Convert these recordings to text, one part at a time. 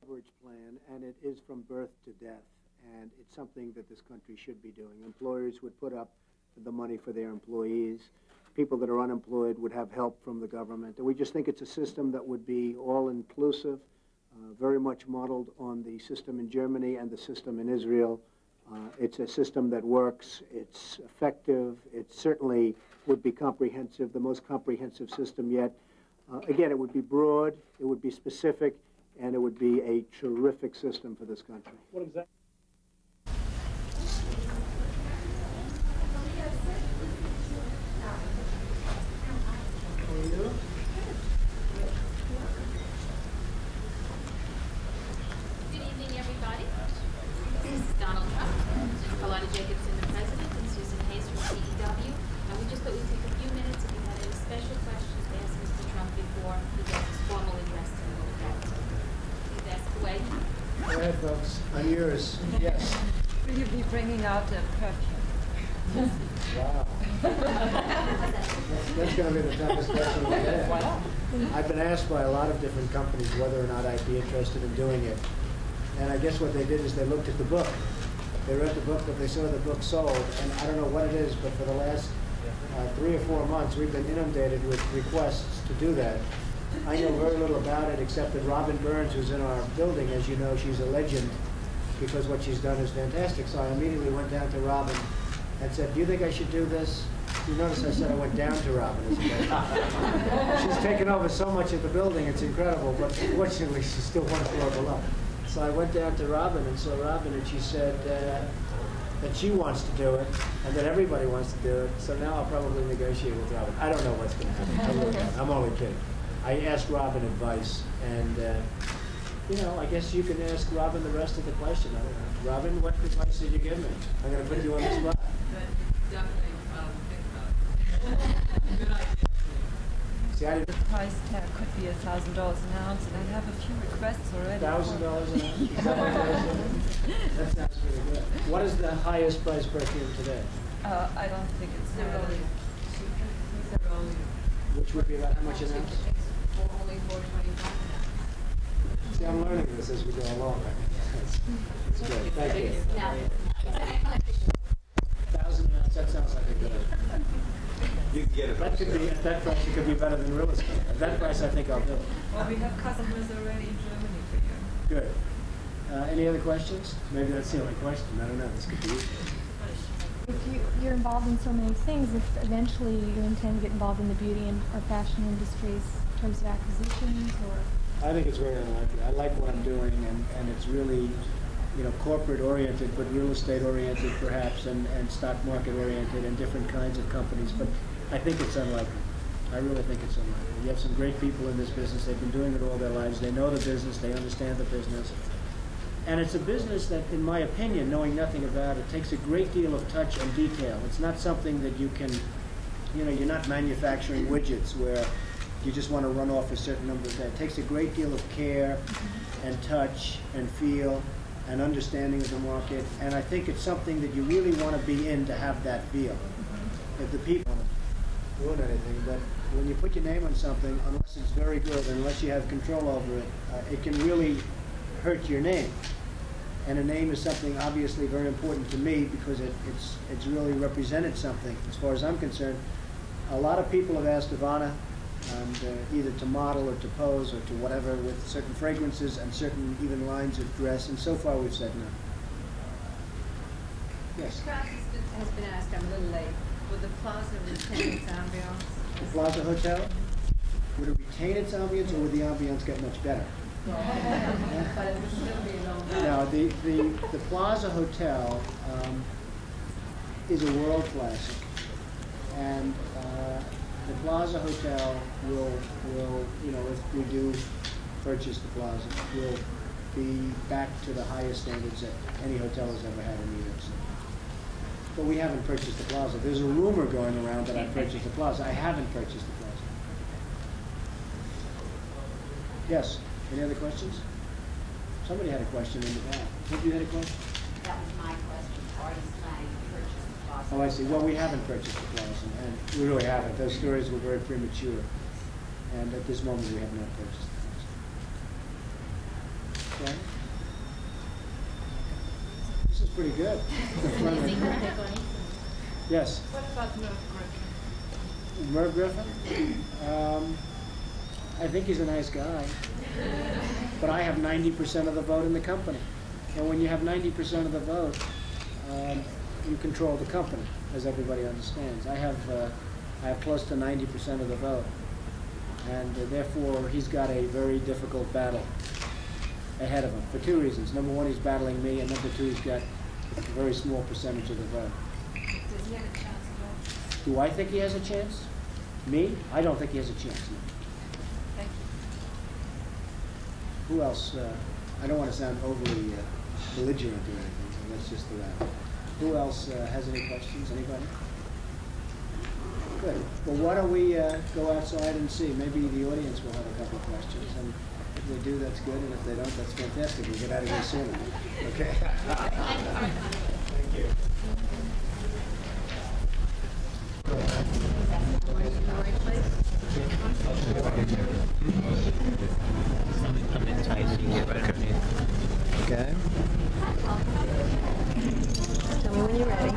coverage plan, and it is from birth to death, and it's something that this country should be doing. Employers would put up the money for their employees. People that are unemployed would have help from the government, and we just think it's a system that would be all-inclusive, very much modeled on the system in Germany and the system in Israel. It's a system that works, it's effective, it certainly would be comprehensive, the most comprehensive system yet. Again, it would be broad, it would be specific, and it would be a terrific system for this country. What exactly? Good evening, everybody. This is Donald Trump, Carlotta Jacobson, the president, and Susan Hayes from CEW. And we just thought we'd take a few minutes if you had any special questions to ask Mr. Trump before he gets his formal address to the effect. Please ask away. Go ahead, folks. I'm yours. Yes. Will you be bringing out a perfume? Wow. That's going to be the toughest question of the day. Why not? I've been asked by a lot of different companies whether or not I'd be interested in doing it. And I guess what they did is they looked at the book. They read the book, but they saw the book sold. And I don't know what it is, but for the last 3 or 4 months, we've been inundated with requests to do that. I know very little about it, except that Robin Burns, who's in our building, as you know, she's a legend because what she's done is fantastic. So I immediately went down to Robin and said, do you think I should do this? You notice I said I went down to Robin. She's taken over so much of the building, it's incredible, but fortunately she's still one floor below. So I went down to Robin and saw Robin, and she said that she wants to do it, and that everybody wants to do it, so now I'll probably negotiate with Robin. I don't know what's going to happen. I'm only kidding. I asked Robin advice, and you know, I guess you can ask Robin the rest of the question. I don't know. Robin, what advice did you give me? I'm going to put you on the spot. Definitely think about it. Good idea. See, I didn't. The price tag could be $1,000 an ounce, and I have a few requests already. $1,000 an ounce? That sounds pretty good. What is the highest price perfume today? I don't think it's Neroli. Which would be about how much an ounce? Only $4.25. See, I'm learning this as we go along. It's good. Thank you. Now, 1,000 an ounce, that sounds like a good idea. You can get it. That could be, at that price, it could be better than real estate. At that price, I think I'll do it. Well, we have customers already in Germany for you. Good. Any other questions? Maybe that's the only question. I don't know. This could be useful. If you're involved in so many things, if eventually you intend to get involved in the beauty or fashion industries in terms of acquisitions, or? I think it's very unlikely. I like what I'm doing, and it's really, you know, corporate oriented, but real estate oriented perhaps, and stock market oriented, and different kinds of companies. But I think it's unlikely. I really think it's unlikely. You have some great people in this business. They've been doing it all their lives. They know the business. They understand the business. And it's a business that, in my opinion, knowing nothing about it, takes a great deal of touch and detail. It's not something that you can, you know, you're not manufacturing widgets where you just want to run off a certain number of days. It takes a great deal of care and touch and feel and understanding of the market. And I think it's something that you really want to be in to have that feel. If the people don't ruin anything, but when you put your name on something, unless it's very good, unless you have control over it, it can really hurt your name. And a name is something obviously very important to me because it's really represented something as far as I'm concerned. A lot of people have asked Ivana either to model or to pose or to whatever with certain fragrances and certain even lines of dress, and so far we've said no. Yes? Perhaps has been asked, I'm a little late. Would the plaza retain its ambiance? The Plaza Hotel, would it retain its ambience or would the ambience get much better? But it would still be a long time. Now, the Plaza Hotel is a world classic, and the Plaza Hotel will, you know, if we do purchase the Plaza, will be back to the highest standards that any hotel has ever had in New York City. But we haven't purchased the Plaza. There's a rumor going around that I've purchased the Plaza. I haven't purchased the Plaza. Yes? Any other questions? Somebody had a question in the back. Have you had a question? that was my question. Artist Lang purchased the Plaza. Oh, I see. Well, we haven't purchased the Plaza, and we really haven't. Those stories were very premature. And at this moment, we have not purchased the Plaza. understanding? This is pretty good. Amazing birthday, Bunny. Yes. What about Merv Griffin? Merv Griffin? I think he's a nice guy. But I have 90% of the vote in the company. And when you have 90% of the vote, you control the company, as everybody understands. I have close to 90% of the vote. And therefore, he's got a very difficult battle ahead of him for two reasons. Number one, he's battling me, and number two, he's got a very small percentage of the vote. Does he have a chance at all? Do I think he has a chance? Me? I don't think he has a chance. No. Thank you. Who else? I don't want to sound overly belligerent or anything, so that's just the way. Who else has any questions? Anybody? Good. Well, why don't we go outside and see? Maybe the audience will have a couple of questions. And if they do, that's good. And if they don't, that's fantastic. We'll get out of here sooner. Okay. Thank you. Okay. Tell me when you're ready.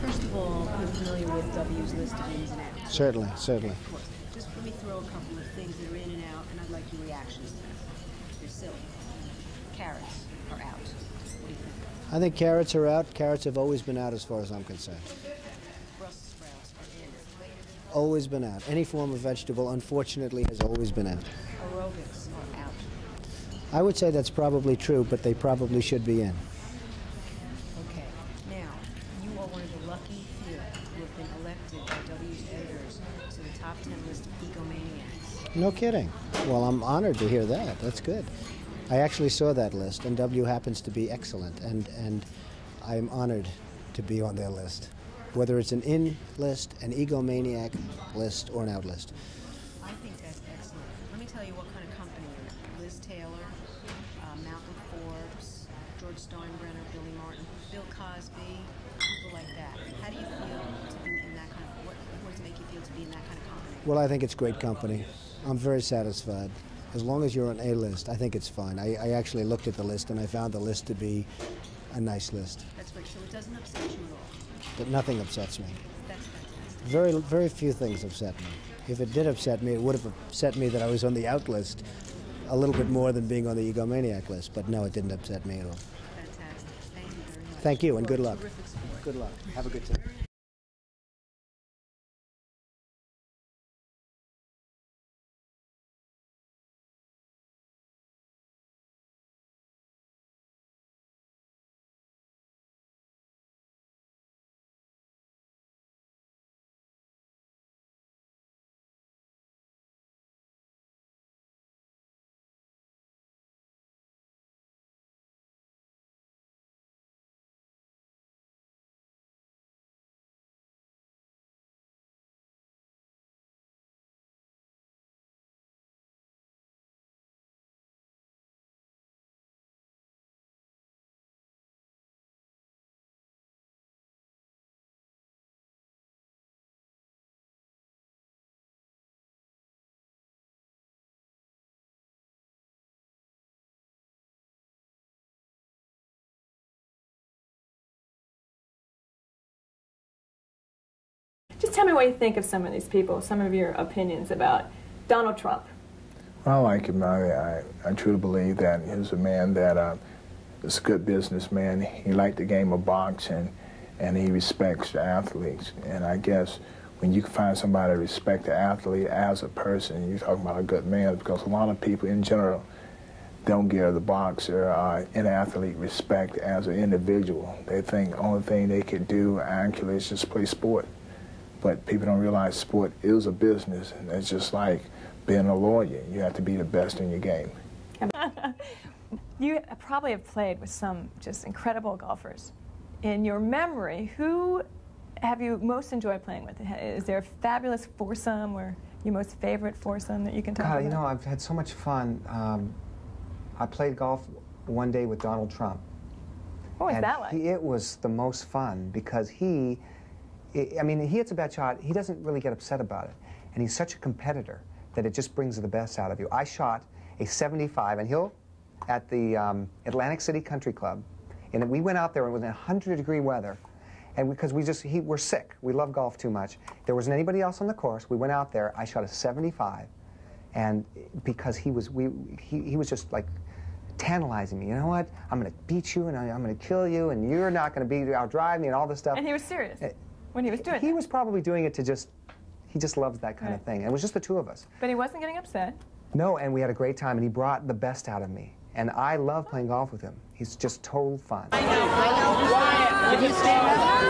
First of all, I'm familiar with W's list of ins and outs. Certainly, certainly. Of course. Just let me throw a couple of things that are in and out, and I'd like your reactions to them. They're silly. Carrots are out. What do you think? I think carrots are out. Carrots have always been out as far as I'm concerned. Brussels sprouts are in. Always been out. Any form of vegetable, unfortunately, has always been out. Aerobics are out. I would say that's probably true, but they probably should be in. Okay. Now, you are one of the lucky few who have been elected by W's editors to the top 10 list of egomaniacs. No kidding. Well, I'm honored to hear that. That's good. I actually saw that list, and W happens to be excellent, and I'm honored to be on their list, whether it's an in list, an egomaniac list, or an out list. I think that's excellent. Let me tell you what kind of company you're in. Liz Taylor, Malcolm Forbes, George Steinbrenner, Billy Martin, Bill Cosby, people like that. How do you feel to be in that kind of, what does it make you feel to be in that kind of company? Well, I think it's great company. I'm very satisfied. As long as you're on A list, I think it's fine. I actually looked at the list, and I found the list to be a nice list. That's great. So it doesn't upset you at all? But nothing upsets me. That's fantastic. Very few things upset me. If it did upset me, it would have upset me that I was on the out list a little bit more than being on the egomaniac list. But no, it didn't upset me at all. Fantastic. Thank you very much. Thank you, and good Well, luck. terrific sport. Good luck. Have a good time. Just tell me what you think of some of these people, some of your opinions about Donald Trump. I like him. I truly believe that he's a man that is a good businessman. He liked the game of boxing, and he respects the athletes. And I guess when you can find somebody to respect the athlete as a person, you're talking about a good man, because a lot of people in general don't give the boxer an athlete respect as an individual. They think the only thing they could do actually is just play sport. But people don't realize sport is a business, and it's just like being a lawyer. You have to be the best in your game. You probably have played with some just incredible golfers. In your memory, who have you most enjoyed playing with? Is there a fabulous foursome or your most favorite foursome that you can talk about? God, you know, I've had so much fun. I played golf one day with Donald Trump. What was that like? It was the most fun because he I mean, he hits a bad shot, he doesn't really get upset about it. And he's such a competitor that it just brings the best out of you. I shot a 75, and he'll, at the Atlantic City Country Club, and we went out there, and it was in 100-degree weather, and because we're sick, we love golf too much. There wasn't anybody else on the course. We went out there, I shot a 75, and because he was just like tantalizing me. You know what? I'm going to beat you, and I'm going to kill you, and you're not going to outdrive me, and all this stuff. And he was serious when he was doing it. He was probably doing it to just, he just loves that kind of thing. And it was just the two of us. But he wasn't getting upset. No, and we had a great time, and he brought the best out of me. And I love playing golf with him. He's just total fun. Can you stand up?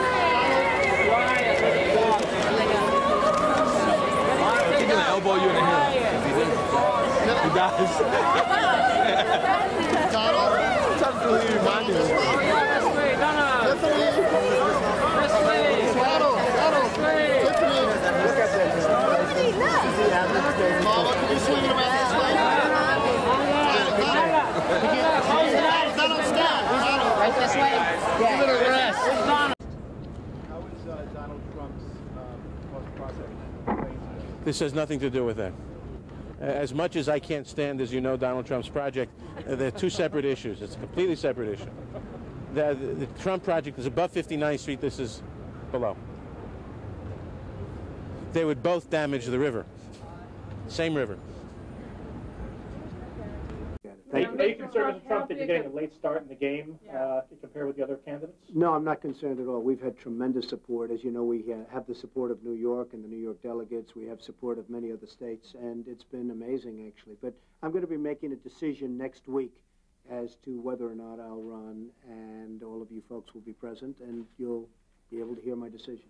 He's gonna elbow you in the head. He does. Something to remind you. Oh yeah, that's great. No. That's great. Look at this. Mama, can you swing it around this way? Right this way? Give it a rest. How is Donald Trump's process? This has nothing to do with that. As much as I can't stand, as you know, Donald Trump's project, they're two separate issues. It's a completely separate issue. The Trump project is above 59th Street. This is below. They would both damage the river. Same river. Are you concerned, Mr. Trump, that you're getting a late start in the game compared with the other candidates? No, I'm not concerned at all. We've had tremendous support. As you know, we have the support of New York and the New York delegates. We have support of many other states, and it's been amazing, actually. But I'm going to be making a decision next week as to whether or not I'll run, and all of you folks will be present, and you'll be able to hear my decision.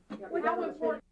How important